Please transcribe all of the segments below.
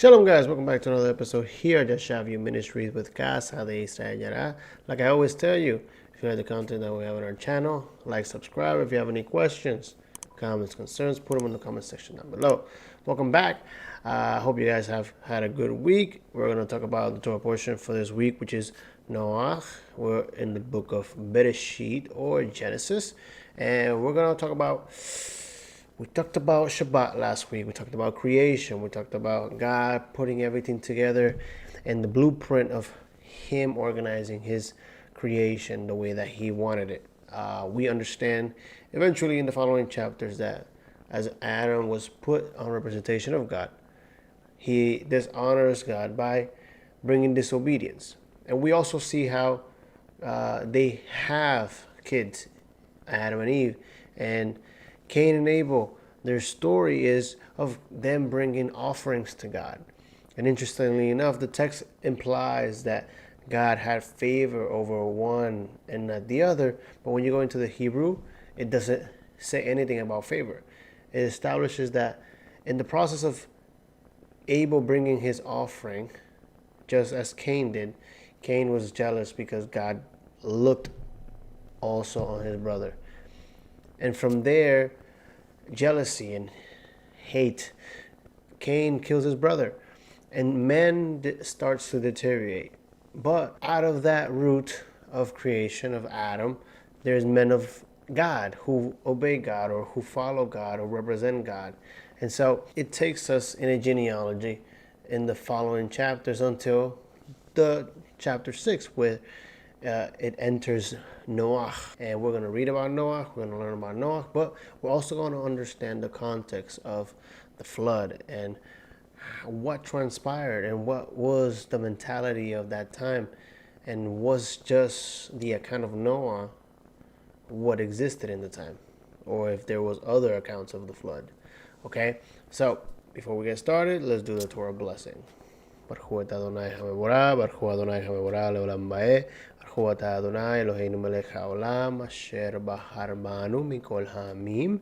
Shalom guys, welcome back to another episode here at the Shavyu Ministries with Casa de Israel Yarah. Like I always tell you, if you like the content that we have on our channel, like, subscribe. If you have any questions, comments, concerns, put them in the comment section down below. Welcome back. I hope you guys have had a good week. We're going to talk about the Torah portion for this week, which is Noah. We're in the book of Bereshit or Genesis, and we're going to talk about we talked about Shabbat last week. We talked about creation. We talked about God putting everything together and the blueprint of Him organizing His creation the way that He wanted it. We understand eventually in the following chapters that as Adam was put on representation of God, he dishonors God by bringing disobedience. And we also see how they have kids, Adam and Eve, and Cain and Abel. Their story is of them bringing offerings to God. And interestingly enough, the text implies that God had favor over one and not the other. But when you go into the Hebrew, it doesn't say anything about favor. It establishes that in the process of Abel bringing his offering, just as Cain did, Cain was jealous because God looked also on his brother. And from there, jealousy and hate, Cain kills his brother, and man starts to deteriorate. But out of that root of creation of Adam, there's men of God who obey God or who follow God or represent God. And so it takes us in a genealogy in the following chapters until the chapter 6, where it enters Noah. And we're going to read about Noah, we're going to learn about Noah, but we're also going to understand the context of the flood and what transpired and what was the mentality of that time, and was just the account of Noah what existed in the time, or if there was other accounts of the flood. Okay, so before we get started, let's do the Torah blessing. Baruch Adonai HaMevorah, Baruch Adonai HaMevorah Leolam Bae, Baruch Adonai Eloheinu melech haolam, asher bahar banu mikol ha'amim,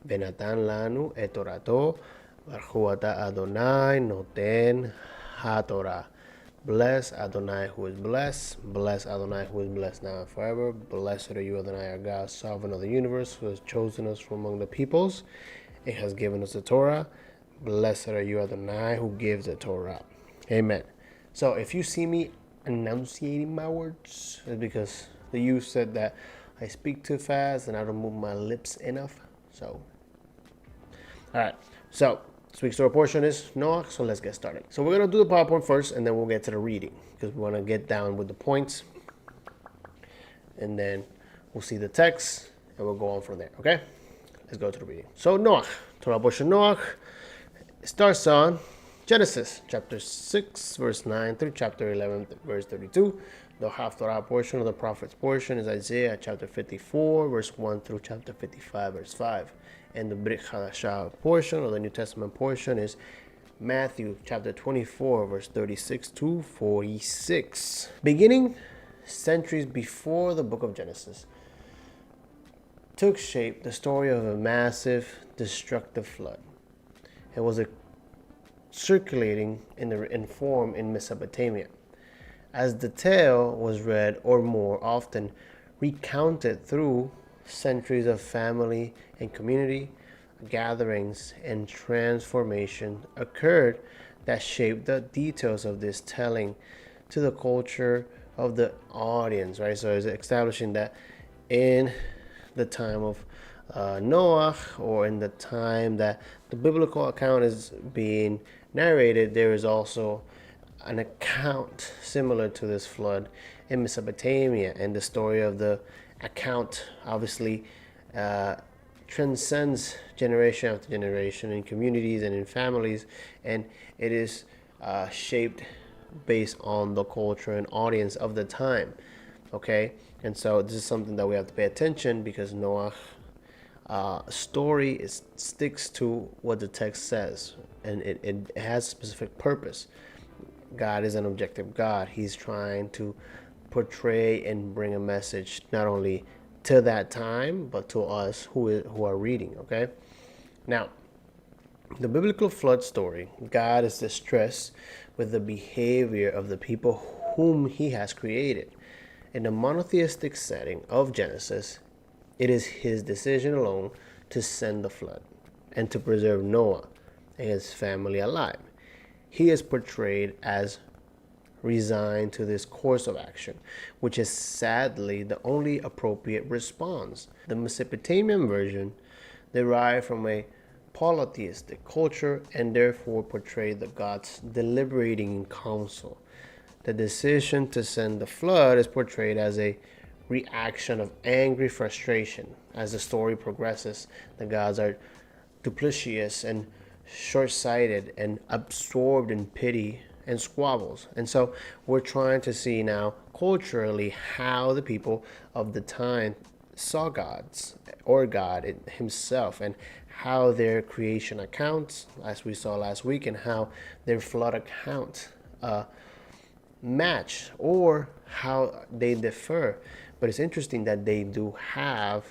venatan lanu et Torato, Baruch Adonai noten haTorah. Bless Adonai who is blessed, bless Adonai who is blessed now and forever. Blessed are you, Adonai, our God, sovereign of the universe, who has chosen us from among the peoples and has given us the Torah. Blessed are you, Adonai, who gives the Torah. Amen. So if you see me enunciating my words, it's because the youth said that I speak too fast and I don't move my lips enough. So, all right. So this week's Torah portion is Noah. So let's get started. So we're going to do the PowerPoint first, and then we'll get to the reading, because we want to get down with the points. And then we'll see the text, and we'll go on from there. Okay? Let's go to the reading. So Noah, Torah portion Noah, starts on Genesis chapter 6 verse 9 through chapter 11 verse 32. The half Torah portion of the prophet's portion is Isaiah chapter 54 verse 1 through chapter 55 verse 5. And the Brit Hadashah portion, or the New Testament portion, is Matthew chapter 24 verse 36 to 46. Beginning centuries before the book of Genesis took shape the story of a massive destructive flood. It was circulating in form in Mesopotamia. As the tale was read, or more often recounted through centuries of family and community gatherings, and transformation occurred that shaped the details of this telling to the culture of the audience, right? So it's establishing that in the time of Noah, or in the time that the biblical account is being narrated, there is also an account similar to this flood in Mesopotamia, and the story of the account obviously transcends generation after generation in communities and in families, and it is shaped based on the culture and audience of the time. Okay, and so this is something that we have to pay attention, because Noah story sticks to what the text says, and it has a specific purpose. God is an objective God. He's trying to portray and bring a message not only to that time, but to us who are reading. Okay, now The biblical flood story, God is distressed with the behavior of the people whom he has created. In the monotheistic setting of Genesis, it is his decision alone to send the flood and to preserve Noah and his family alive. He is portrayed as resigned to this course of action, which is sadly the only appropriate response. The Mesopotamian version derived from a polytheistic culture and therefore portrayed the gods deliberating in council. The decision to send the flood is portrayed as a reaction of angry frustration. As the story progresses, the gods are duplicitous and short-sighted and absorbed in pity and squabbles. And so we're trying to see now culturally how the people of the time saw gods or God himself, and how their creation accounts, as we saw last week, and how their flood account match or how they differ. But it's interesting that they do have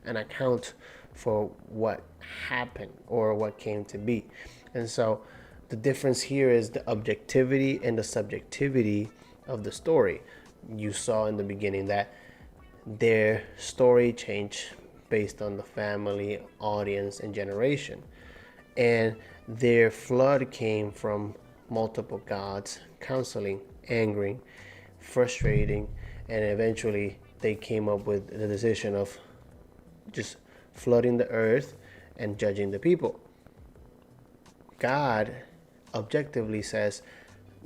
an account for what happened or what came to be. And so the difference here is the objectivity and the subjectivity of the story. You saw in the beginning that their story changed based on the family, audience, and generation. And their flood came from multiple gods counseling, angering, frustrating, and eventually they came up with the decision of just flooding the earth and judging the people. God objectively says,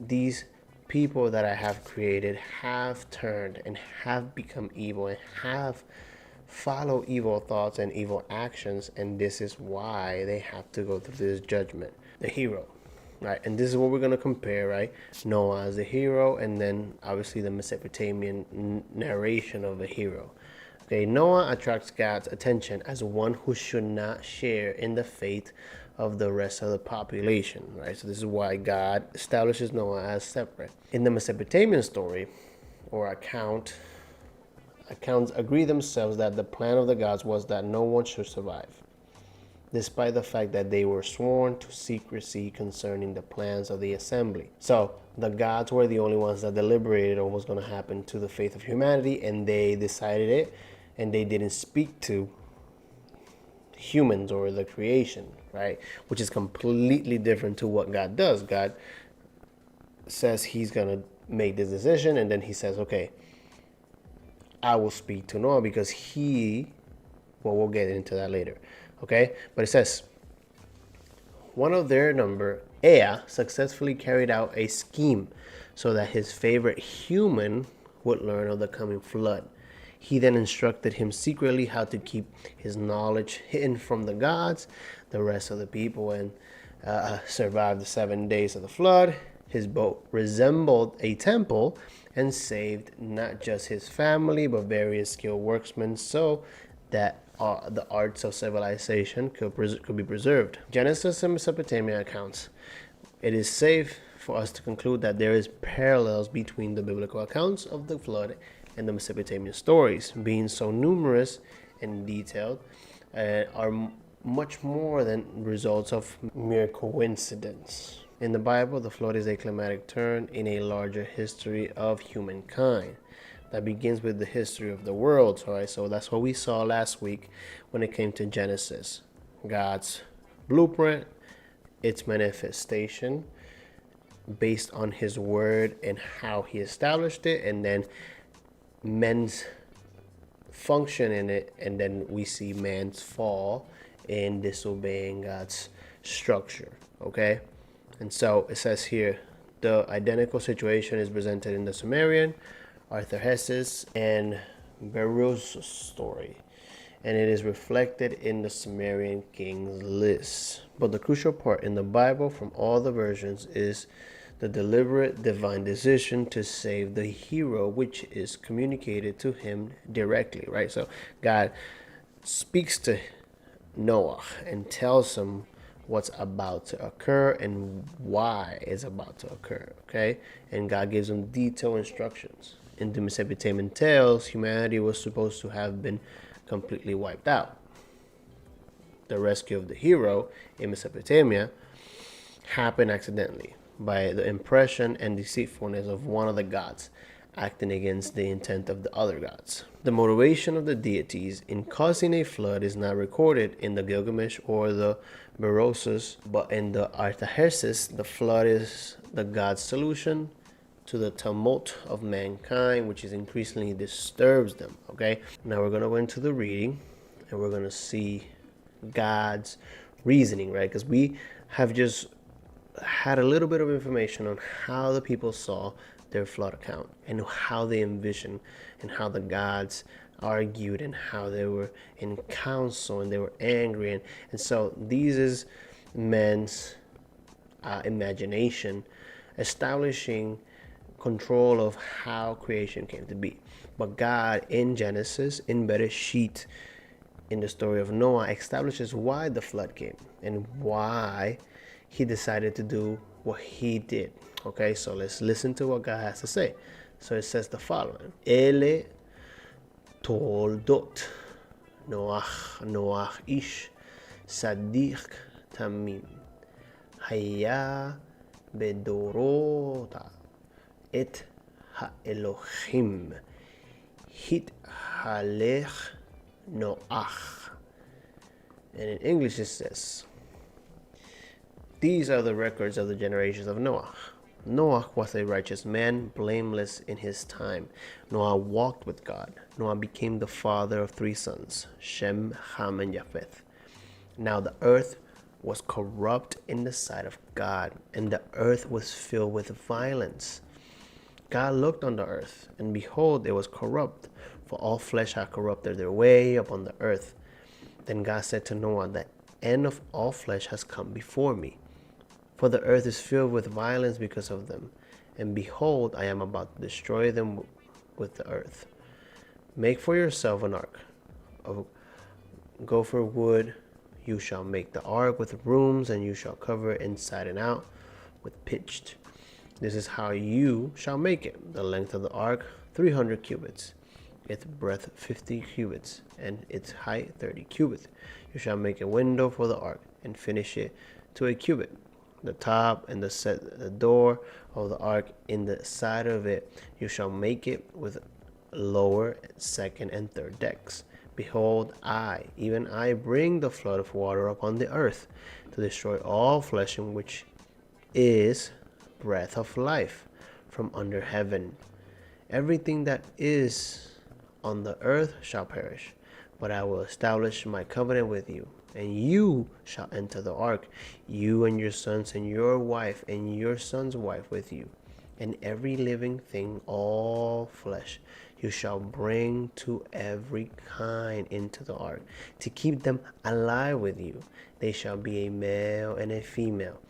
these people that I have created have turned and have become evil and have followed evil thoughts and evil actions, and this is why they have to go through this judgment. The hero, right? And this is what we're going to compare, right? Noah as the hero, and then obviously the Mesopotamian narration of the hero. Okay, Noah attracts God's attention as one who should not share in the fate of the rest of the population, right? So this is why God establishes Noah as separate. In the Mesopotamian story or accounts agree themselves that the plan of the gods was that no one should survive, despite the fact that they were sworn to secrecy concerning the plans of the assembly. So the gods were the only ones that deliberated on what was going to happen to the fate of humanity, and they decided it, and they didn't speak to humans or the creation, right? Which is completely different to what God does. God says he's going to make this decision, and then he says, okay, I will speak to Noah because we'll get into that later, okay? But it says, one of their number, Ea, successfully carried out a scheme so that his favorite human would learn of the coming flood. He then instructed him secretly how to keep his knowledge hidden from the gods, the rest of the people, and survived the 7 days of the flood. His boat resembled a temple and saved not just his family, but various skilled workmen, so that the arts of civilization could be preserved. Genesis and Mesopotamia accounts. It is safe for us to conclude that there is parallels between the biblical accounts of the flood and the Mesopotamian stories, being so numerous and detailed, are much more than results of mere coincidence. In the Bible, the flood is a climatic turn in a larger history of humankind that begins with the history of the world. All right, so that's what we saw last week when it came to Genesis. God's blueprint, its manifestation based on his word and how he established it, and then men's function in it, and then we see man's fall in disobeying God's structure. Okay, and so it says here the identical situation is presented in the Sumerian, Artaxerxes, and Berosus story, and it is reflected in the Sumerian king's list. But the crucial part in the Bible from all the versions is the deliberate divine decision to save the hero, which is communicated to him directly, right? So God speaks to Noah and tells him what's about to occur and why it's about to occur, okay? And God gives him detailed instructions. In the Mesopotamian tales, humanity was supposed to have been completely wiped out. the rescue of the hero in Mesopotamia happened accidentally by the impression and deceitfulness of one of the gods acting against the intent of the other gods. The motivation of the deities in causing a flood is not recorded in the Gilgamesh or the Berosus, but in the Artaxerxes, the flood is the god's solution to the tumult of mankind, which is increasingly disturbs them. Okay, now we're going to go into the reading and we're going to see God's reasoning, right? Because we have just had a little bit of information on how the people saw their flood account and how they envisioned and how the gods argued and how they were in council and they were angry. And so these is men's imagination establishing control of how creation came to be. But God in Genesis, in Bereshit, in the story of Noah, establishes why the flood came and why he decided to do what he did. Okay, so let's listen to what God has to say. So it says the following: Ele toldot Noach ish sadiq tamim haya bedorota et ha-Elohim hit halech Noach. And in English it says, these are the records of the generations of Noah. Noah was a righteous man, blameless in his time. Noah walked with God. Noah became the father of 3 sons, Shem, Ham, and Japheth. Now the earth was corrupt in the sight of God, and the earth was filled with violence. God looked on the earth, and behold, it was corrupt, for all flesh had corrupted their way upon the earth. Then God said to Noah, the end of all flesh has come before me, for the earth is filled with violence because of them. And behold, I am about to destroy them with the earth. Make for yourself an ark of gopher wood. You shall make the ark with rooms, and you shall cover it inside and out with pitch. This is how you shall make it. The length of the ark, 300 cubits. Its breadth 50 cubits, and its height 30 cubits. You shall make a window for the ark, and finish it to a cubit. The top and the door of the ark in the side of it, you shall make it with lower, second, and third decks. Behold, I, even I, bring the flood of water upon the earth, to destroy all flesh, in which is breath of life from under heaven. Everything that is on the earth shall perish, but I will establish my covenant with you, and you shall enter the ark, you and your sons and your wife and your son's wife with you, and every living thing, all flesh, you shall bring to every kind into the ark, to keep them alive with you. They shall be a male and a female,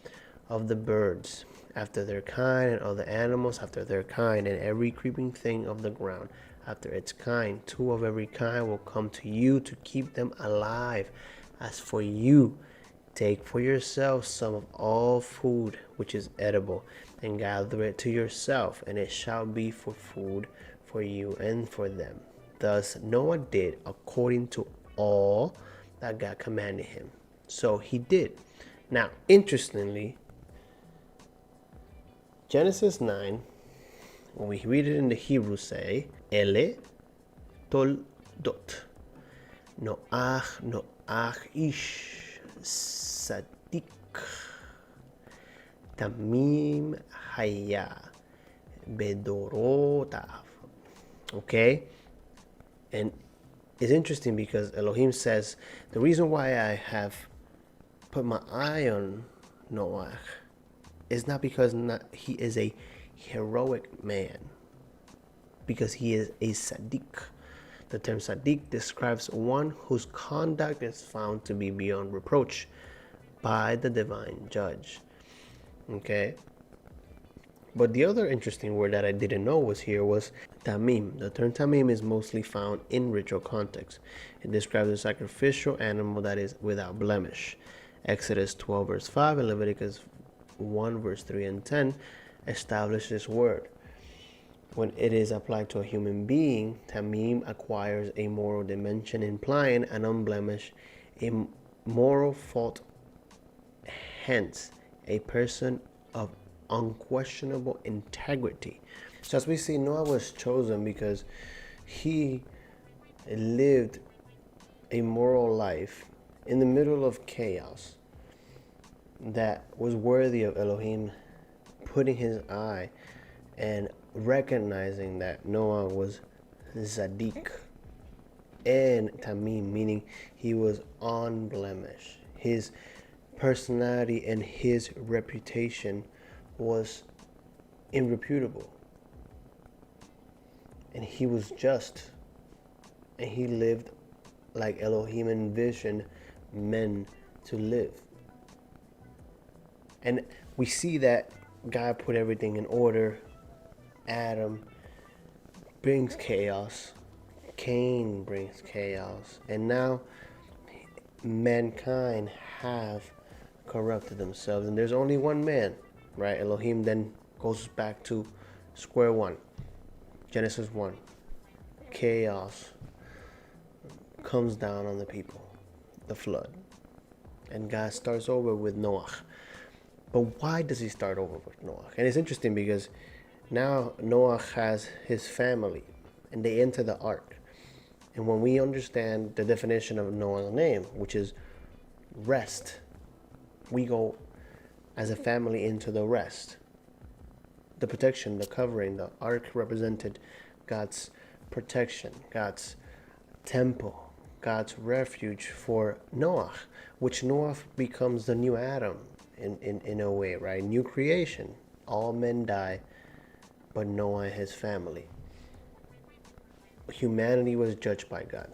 of the birds after their kind, and of the animals after their kind, and every creeping thing of the ground after its kind. 2 of every kind will come to you to keep them alive. As for you, take for yourself some of all food which is edible, and gather it to yourself, and it shall be for food for you and for them. Thus Noah did according to all that God commanded him. So he did. Now, interestingly, Genesis 9, when we read it in the Hebrew, say, Ele toldot Noach ish sadiq tamim haya bedorotav. Okay, and it's interesting because Elohim says the reason why I have put my eye on Noach is not because he is a heroic man, because he is a Sadiq. The term Sadiq describes one whose conduct is found to be beyond reproach by the divine judge. Okay? But the other interesting word that I didn't know was tamim. The term tamim is mostly found in ritual context. It describes a sacrificial animal that is without blemish. Exodus 12 verse 5 and Leviticus 1 verse 3 and 10 establish this word. When it is applied to a human being, tamim acquires a moral dimension, implying an unblemished, moral fault, hence a person of unquestionable integrity. So as we see, Noah was chosen because he lived a moral life in the middle of chaos that was worthy of Elohim putting his eye and recognizing that Noah was Zadik and Tamim, meaning he was unblemished. His personality and his reputation was irreputable. And he was just. And he lived like Elohim envisioned men to live. And we see that God put everything in order. Adam brings chaos. Cain brings chaos. And now mankind have corrupted themselves. And there's only one man, right? Elohim then goes back to square one. Genesis 1. Chaos comes down on the people. The flood. And God starts over with Noah. But why does he start over with Noah? And it's interesting because now Noah has his family and they enter the ark. And when we understand the definition of Noah's name, which is rest, we go as a family into the rest. The protection, the covering, the ark represented God's protection, God's temple, God's refuge for Noah, which Noah becomes the new Adam in a way, right? New creation. All men die, but Noah and his family. Humanity was judged by God.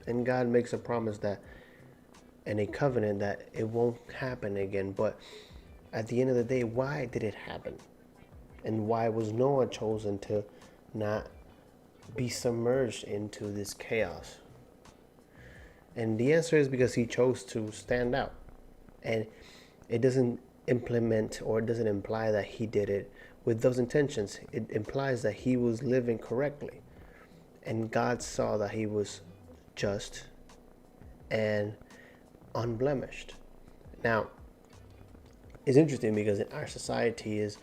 And God makes a promise that, and a covenant that it won't happen again. But at the end of the day, why did it happen? And why was Noah chosen to not be submerged into this chaos? And the answer is because he chose to stand out. And it doesn't implement or it doesn't imply that he did it with those intentions. It implies that he was living correctly. And God saw that he was just and unblemished. Now, it's interesting because in our society is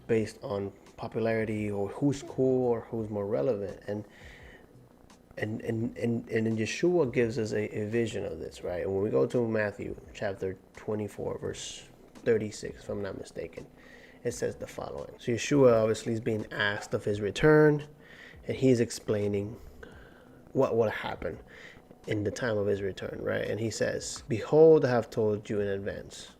based on popularity or who's cool or who's more relevant. And Yeshua gives us a vision of this, right? And when we go to Matthew chapter 24, verse 36, if I'm not mistaken, it says the following. So Yeshua obviously is being asked of his return, and he's explaining what will happen in the time of his return, right? And he says, "Behold, I have told you in advance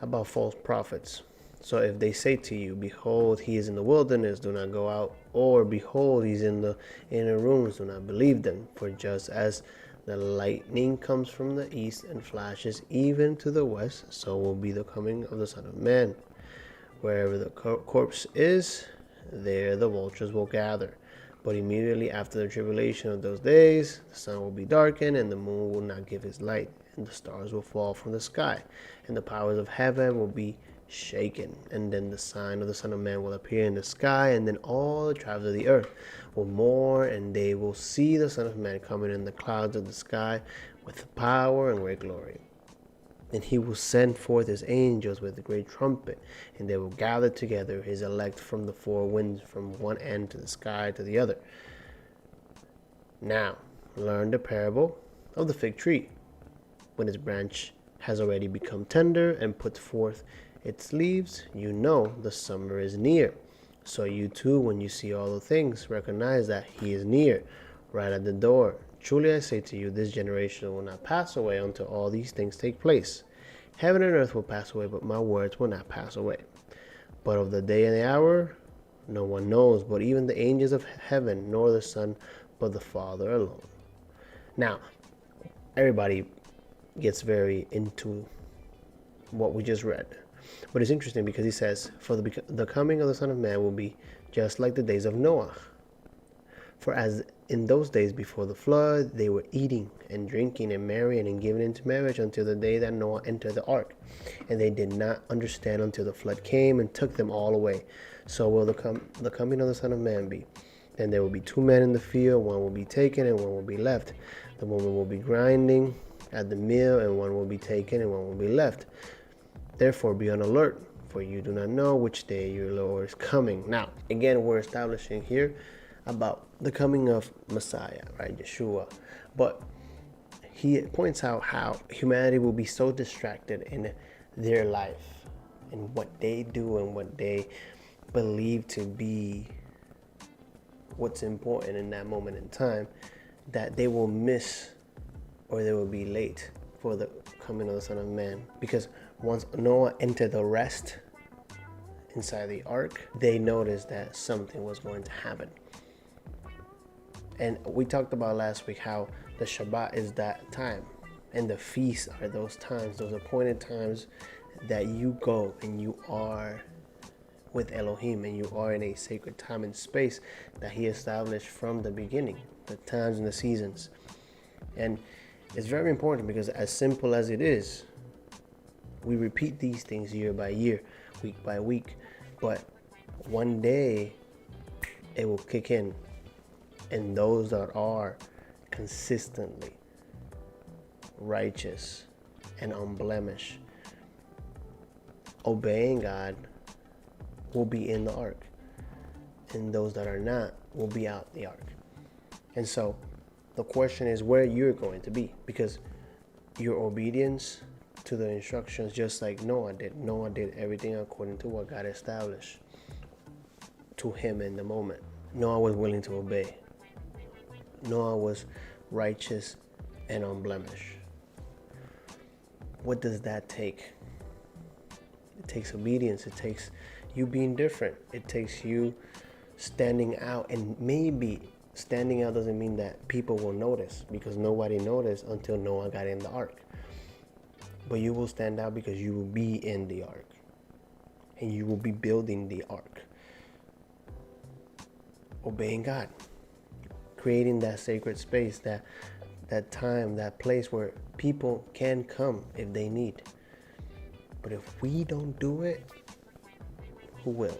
about false prophets. So if they say to you, behold, he is in the wilderness, do not go out. Or behold, he's in the inner rooms, do not believe them. For just as the lightning comes from the east and flashes even to the west, so will be the coming of the Son of Man. Wherever the corpse is, there the vultures will gather. But immediately after the tribulation of those days, the sun will be darkened, and the moon will not give his light, and the stars will fall from the sky, and the powers of heaven will be shaken. And then the sign of the Son of Man will appear in the sky, and then all the tribes of the earth will mourn, and they will see the Son of Man coming in the clouds of the sky with power and great glory. And he will send forth his angels with a great trumpet, and they will gather together his elect from the four winds, from one end to the sky to the other. Now, learn the parable of the fig tree. When its branch has already become tender and puts forth its leaves, you know the summer is near. So you too, when you see all the things, recognize that he is near, right at the door. Truly I say to you, this generation will not pass away until all these things take place. Heaven and earth will pass away, but my words will not pass away. But of the day and the hour, no one knows, but even the angels of heaven, nor the Son, but the Father alone." Now, everybody gets very into what we just read. But it's interesting because he says, "For the coming of the Son of Man will be just like the days of Noah. For as in those days before the flood, they were eating and drinking and marrying and giving into marriage until the day that Noah entered the ark. And they did not understand until the flood came and took them all away. So will the coming of the Son of Man be. And there will be two men in the field, one will be taken and one will be left. The woman will be grinding at the meal, and one will be taken and one will be left. Therefore, be on alert, for you do not know which day your Lord is coming. Now, again, we're establishing here about the coming of Messiah, right, Yeshua. But he points out how humanity will be so distracted in their life and what they do and what they believe to be what's important in that moment in time, that they will miss or they will be late for the coming of the Son of Man. Because once Noah entered the rest inside the ark, they noticed that something was going to happen. And we talked about last week how the Shabbat is that time, and the feasts are those times, those appointed times that you go and you are with Elohim, and you are in a sacred time and space that he established from the beginning, the times and the seasons. And it's very important because, as simple as it is, we repeat these things year by year, week by week, but one day it will kick in, and those that are consistently righteous and unblemished, obeying God, will be in the ark, and those that are not will be out the ark. And so the question is where you're going to be, because your obedience to the instructions, just like Noah did everything according to what God established to him in the moment. Noah was willing to obey. Noah was righteous and unblemished. What does that take? It takes obedience. It takes you being different. It takes you standing out. And maybe standing out doesn't mean that people will notice, because nobody noticed until Noah got in the ark. But you will stand out because you will be in the ark, and you will be building the ark, obeying God, creating that sacred space, that time, that place where people can come if they need. But if we don't do it, who will?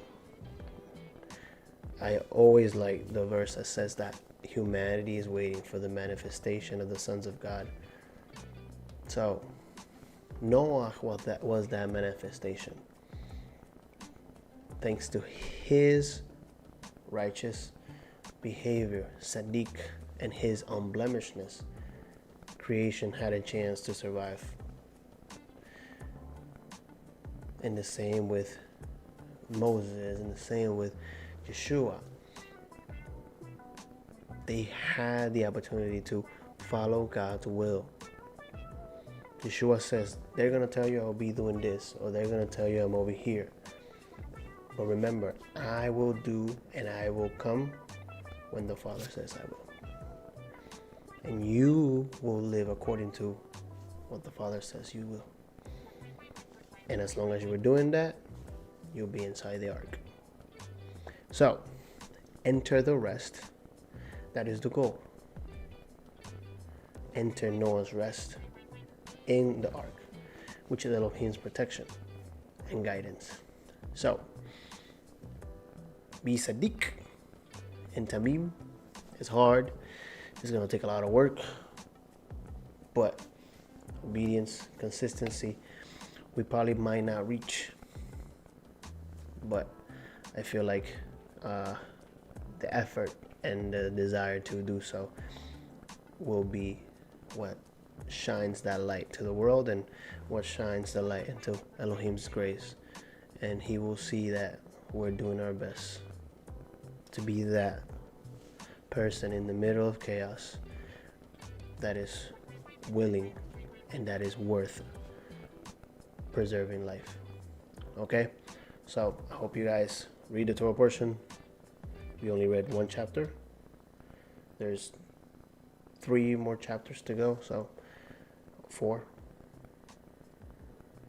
I always like the verse that says that humanity is waiting for the manifestation of the sons of God. So Noah was that manifestation. Thanks to his righteous behavior, Sadiq, and his unblemishedness, creation had a chance to survive. And the same with Moses, and the same with Yeshua. They had the opportunity to follow God's will. Yeshua says, they're going to tell you I'll be doing this, or they're going to tell you I'm over here. But remember, I will do and I will come when the Father says I will. And you will live according to what the Father says you will. And as long as you are doing that, you'll be inside the ark. So, enter the rest. That is the goal. Enter Noah's rest in the ark, which is Elohim's protection and guidance. So, be Sadiq and Tamim. It's hard. It's going to take a lot of work. But obedience, consistency, we probably might not reach. But I feel like the effort and the desire to do so will be what shines that light to the world, and what shines the light into Elohim's grace. And he will see that we're doing our best to be that person in the middle of chaos that is willing and that is worth preserving life. Okay? So I hope you guys read the Torah portion. We only read one chapter. There's 3 more chapters to go, so 4.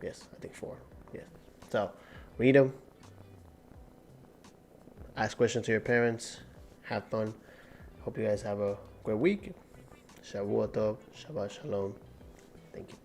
Yes, I think 4. Yeah. So read them. Ask questions to your parents. Have fun. Hope you guys have a great week. Shavua Tov. Shabbat Shalom. Thank you.